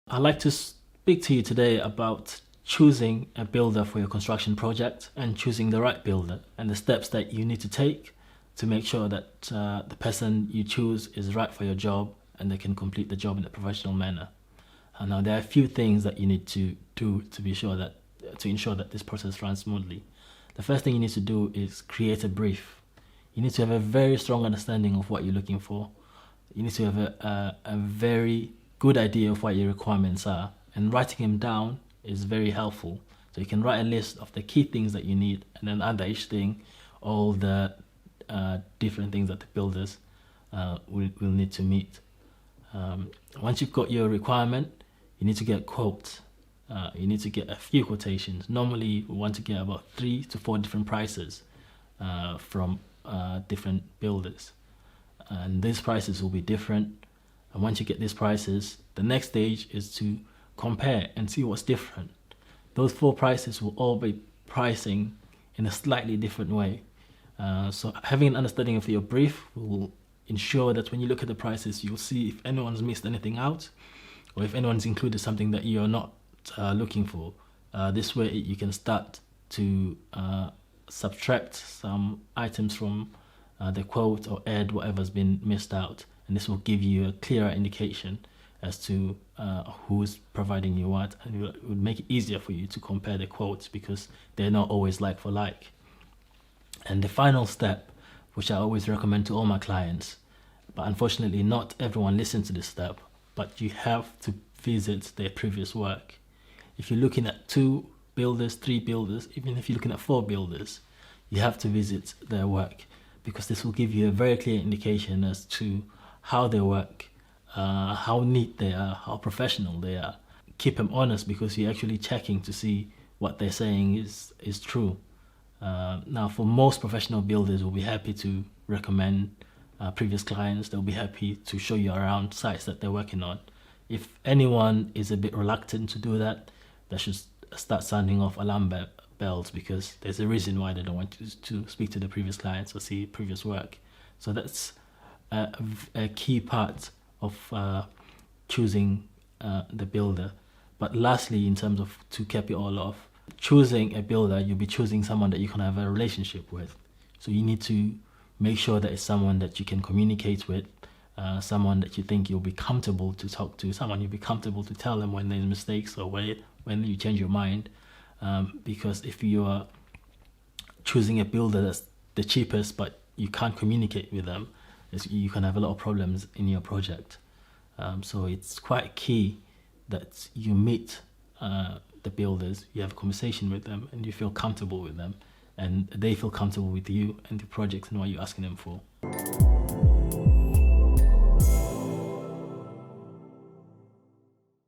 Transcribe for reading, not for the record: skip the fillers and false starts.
I'd like to speak to you today about choosing a builder for your construction project and choosing the right builder and the steps that you need to take to make sure that the person you choose is right for your job and they can complete the job in a professional manner. Now, there are a few things that you need to do to ensure that this process runs smoothly. The first thing you need to do is create a brief. You need to have a very strong understanding of what you're looking for. You need to have a very good idea of what your requirements are, and writing them down is very helpful. So you can write a list of the key things that you need, and then under each thing, all the different things that the builders will need to meet. Once you've got your requirement, you need to get quotes. You need to get a few quotations. Normally, we want to get about 3 to 4 different prices from different builders, and these prices will be different. And once you get these prices, the next stage is to compare and see what's different. Those 4 prices will all be pricing in a slightly different way. So having an understanding of your brief will ensure that when you look at the prices, you'll see if anyone's missed anything out or if anyone's included something that you're not looking for. This way you can start to subtract some items from the quote or add whatever's been missed out, and this will give you a clearer indication as to who's providing you what, and it would make it easier for you to compare the quotes because they're not always like for like. And the final step, which I always recommend to all my clients, but unfortunately not everyone listens to this step, but you have to visit their previous work. If you're looking at 2 builders, 3 builders, even if you're looking at 4 builders, you have to visit their work, because this will give you a very clear indication as to how they work, how neat they are, how professional they are. Keep them honest, because you're actually checking to see what they're saying is true. Now, for most professional builders, will be happy to recommend previous clients. They'll be happy to show you around sites that they're working on. If anyone is a bit reluctant to do that, they should start sounding off alarm bells, because there's a reason why they don't want to speak to the previous clients or see previous work. So that's a key part of choosing the builder. But lastly, in terms of to cap it all off, choosing a builder, you'll be choosing someone that you can have a relationship with. So you need to make sure that it's someone that you can communicate with, someone that you think you'll be comfortable to talk to, someone you'll be comfortable to tell them when there's mistakes or when you change your mind. Because if you are choosing a builder that's the cheapest but you can't communicate with them, you can have a lot of problems in your project. So it's quite key that you meet the builders, you have a conversation with them, and you feel comfortable with them, and they feel comfortable with you and the project and what you're asking them for.